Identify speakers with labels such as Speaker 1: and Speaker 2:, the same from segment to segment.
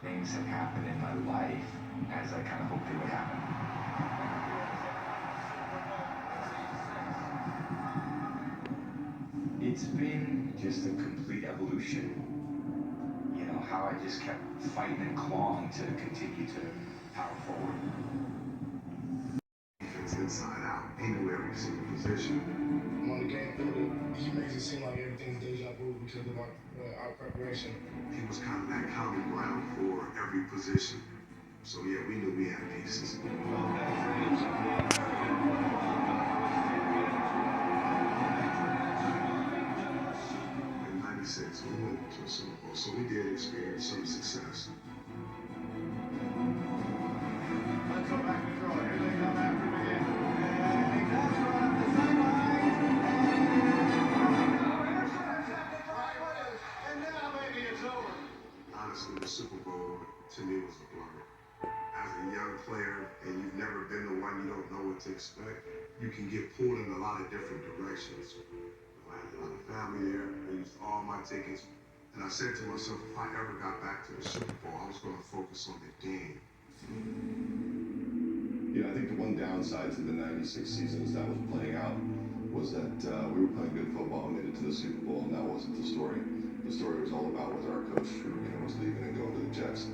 Speaker 1: Things have happened in my life as I kind of hoped they would happen. It's been just a complete evolution. You know, how I just kept fighting and clawing to continue to power forward.
Speaker 2: Defense inside out. He knew every single position.
Speaker 3: On the game field, he makes it seem like everything's deja vu because of our preparation.
Speaker 2: He was kind of that common ground for every position. So yeah, we knew we had pieces. In '96, we went to a Super Bowl, so we did experience some success.
Speaker 4: Let's go back to throw. Here they come after me. And he does run up the sideline. And now maybe it's over.
Speaker 2: Honestly, the Super Bowl to me was a blur. As a young player and you've never been the one, you don't know what to expect, you can get pulled in a lot of different directions. I had a lot of family there. I used all my tickets. And I said to myself, if I ever got back to the Super Bowl, I was going to focus on the game.
Speaker 5: Yeah, I think the one downside to the '96 season as that was playing out was that we were playing good football and made it to the Super Bowl, and that wasn't the story. The story was all about whether our coach was leaving and going to the Jets.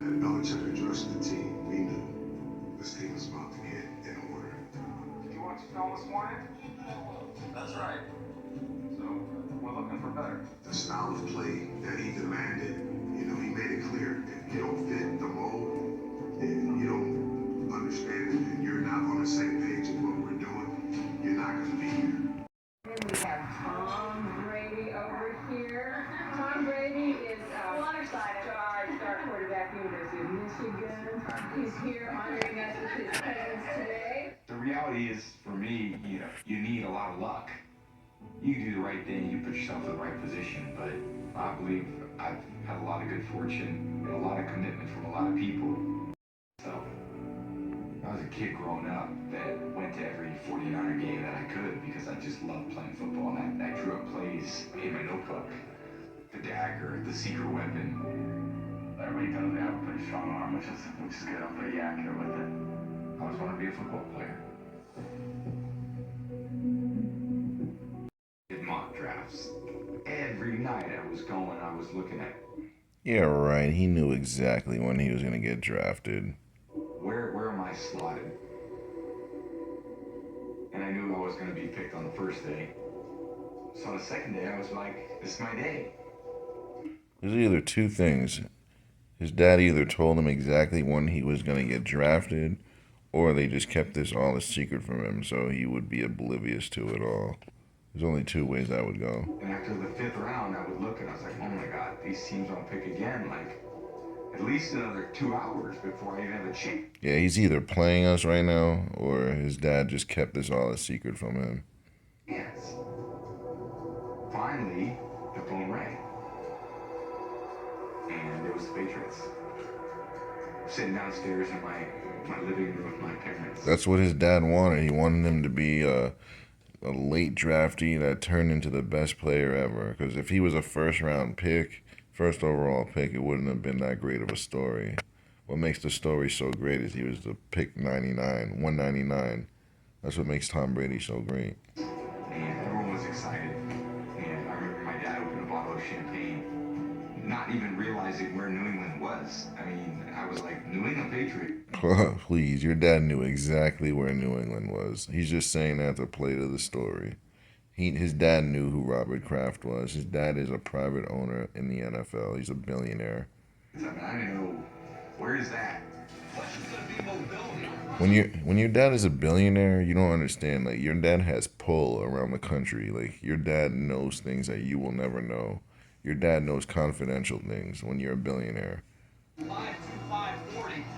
Speaker 2: And Belichick addressed the team. We knew this team was about to get in order.
Speaker 1: Did you watch film this morning? That's right. So, we're looking for better.
Speaker 2: The style of play that he demanded, he made it clear. If you don't fit the mold, if you don't understand it, and you're not on the same page of what we're doing, you're not going to be here.
Speaker 6: And we have Tom Brady over here. Tom Brady is star quarterback, University of Michigan. He's here honoring us with his presence today.
Speaker 1: The reality is, for me, you need a lot of luck. You can do the right thing, you put yourself in the right position, but I believe I've had a lot of good fortune and a lot of commitment from a lot of people. So, I was a kid growing up that went to every 49er game that I could because I just loved playing football, and I drew up plays in my notebook. The dagger, the secret weapon. Everybody knows I have a pretty strong arm, which is good. I'm pretty accurate with it. I always wanted to be a football player. Did mock drafts. Every night I was looking at.
Speaker 7: Yeah, right. He knew exactly when he was going to get drafted.
Speaker 1: Where am I slotted? And I knew I was going to be picked on the first day. So on the second day, I was like, this is my day.
Speaker 7: There's either two things. His dad either told him exactly when he was going to get drafted, or they just kept this all a secret from him so he would be oblivious to it all. There's only two ways that would go.
Speaker 1: And after the 5th round, I would look and I was like, oh my God, these teams don't pick again. Like, at least another 2 hours before I even have a chance.
Speaker 7: Yeah, he's either playing us right now, or his dad just kept this all a secret from him.
Speaker 1: Yes. Finally, the phone rang. And it was the Patriots. Sitting downstairs in my living room with my parents.
Speaker 7: That's what his dad wanted. He wanted him to be a late draftee that turned into the best player ever. Because if he was a first overall pick, it wouldn't have been that great of a story. What makes the story so great is he was the pick 199. That's what makes Tom Brady so great.
Speaker 1: And everyone was excited. And I remember my dad opened a bottle of champagne, not even realizing where New England was. I mean, I was like, New England Patriot.
Speaker 7: Please, your dad knew exactly where New England was. He's just saying that to play to the story. His dad knew who Robert Kraft was. His dad is a private owner in the NFL. He's a billionaire.
Speaker 1: I mean, I didn't know, where is that?
Speaker 7: When your dad is a billionaire, you don't understand. Like, your dad has pull around the country. Like, your dad knows things that you will never know. Your dad knows confidential things when you're a billionaire.
Speaker 8: 5-2-5-40.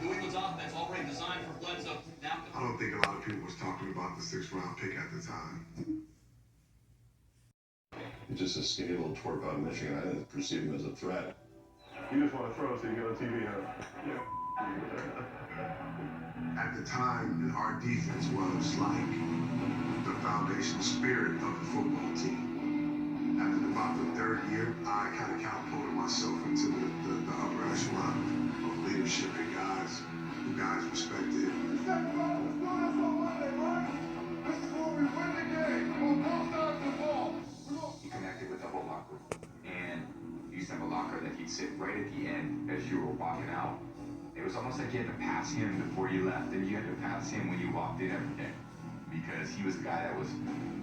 Speaker 8: New England's offense already designed for Bledsoe. Now,
Speaker 2: I don't think a lot of people was talking about the 6th round pick at the time.
Speaker 5: Just a skinny little twerp out of Michigan. I didn't perceive him as a threat.
Speaker 4: You just want to throw so you get on TV, huh? Yeah.
Speaker 2: At the time, our defense was like the foundational spirit of the football team. After about the 3rd year, I kind of catapulted myself into the upper echelon.
Speaker 1: blocker that he'd sit right at the end as you were walking out. It was almost like you had to pass him before you left, and you had to pass him when you walked in every day. Because he was the guy that was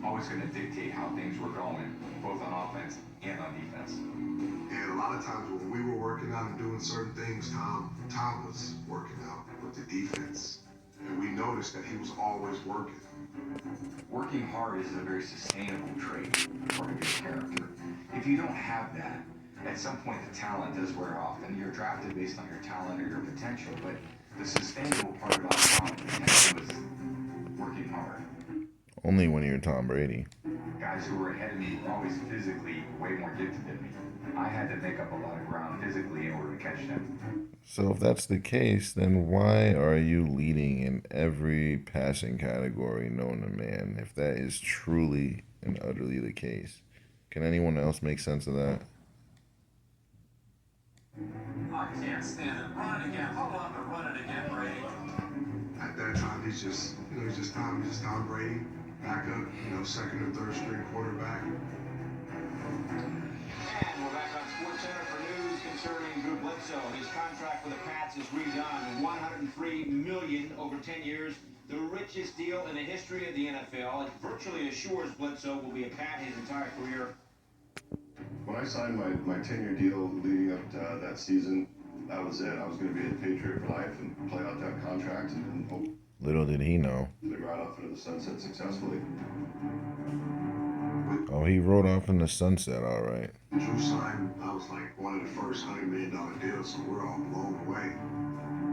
Speaker 1: always going to dictate how things were going, both on offense and on defense.
Speaker 2: And a lot of times when we were working out and doing certain things, Tom was working out with the defense. And we noticed that he was always working.
Speaker 1: Working hard is a very sustainable trait, part of your character. If you don't have that, at some point the talent does wear off, and you're drafted based on your talent or your potential, but the sustainable part about talent and potential is working hard.
Speaker 7: Only when you're Tom Brady.
Speaker 1: Guys who were ahead of me were always physically way more gifted than me. I had to make up a lot of ground physically in order to catch them.
Speaker 7: So if that's the case, then why are you leading in every passing category known to man, if that is truly and utterly the case? Can anyone else make sense of that?
Speaker 8: I can't stand it. Run it again. Hold on to run it again, Brady.
Speaker 2: At that time, he's just Tom Brady, backup, second or third string quarterback.
Speaker 8: And we're back on SportsCenter for news concerning Drew Bledsoe. His contract with the Pats is redone, $103 million over 10 years, the richest deal in the history of the NFL. It virtually assures Bledsoe will be a Pat his entire career.
Speaker 5: When I signed my 10-year deal leading up to that season, that was it. I was going to be a Patriot for life and play out that contract and hope.
Speaker 7: Little did he know.
Speaker 5: They ride off into the sunset successfully.
Speaker 7: Oh, he rode off in the sunset, all right.
Speaker 2: Drew signed, I was like one of the first $100 million deals, so we're all blown away.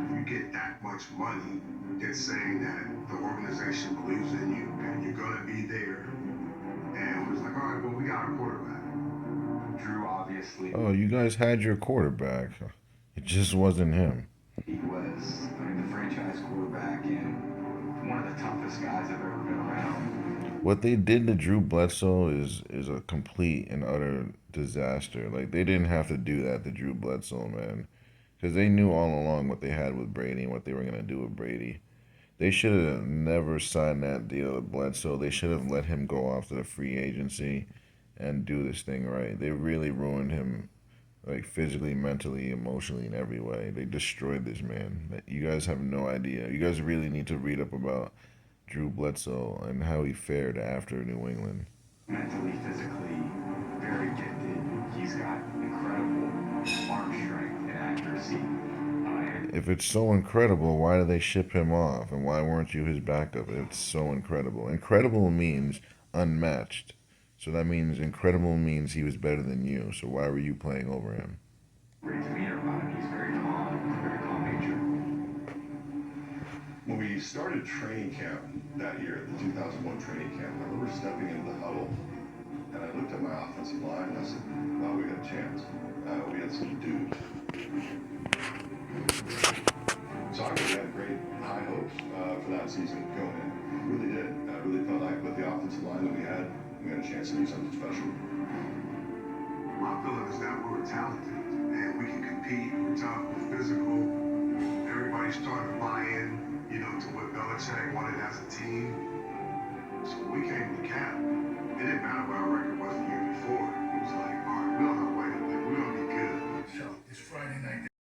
Speaker 2: If you get that much money, it's saying that the organization believes in you and you're going to be there. And we was like, all right, well, we got our quarterback.
Speaker 1: Drew obviously.
Speaker 7: Oh, you guys had your quarterback. It just wasn't him.
Speaker 1: He was, the franchise quarterback and one of the toughest guys I've ever been around.
Speaker 7: What they did to Drew Bledsoe is a complete and utter disaster. Like, they didn't have to do that to Drew Bledsoe, man. Because they knew all along what they had with Brady and what they were going to do with Brady. They should have never signed that deal with Bledsoe. They should have let him go off to the free agency and do this thing right. They really ruined him, like, physically, mentally, emotionally, in every way. They destroyed this man. You guys have no idea. You guys really need to read up about Drew Bledsoe and how he fared after New England.
Speaker 1: Mentally, physically, very gifted. He's got incredible arm strength and accuracy.
Speaker 7: If it's so incredible, why did they ship him off? And why weren't you his backup? It's so incredible. Incredible means unmatched. So that means incredible means he was better than you. So why were you playing over him?
Speaker 1: Great demeanor about him. He's very calm nature.
Speaker 5: When we started training camp that year, the 2001 training camp, I remember stepping into the huddle, and I looked at my offensive line, and I said, wow, we got a chance. We had some dudes. So I really had great high hopes for that season going in. Really did. I really felt like with the offensive line that we had a chance to do something special.
Speaker 2: My feeling is that we were talented, and we can compete. We're tough, we're physical. Everybody's starting to buy in, to what Belichick wanted as a team.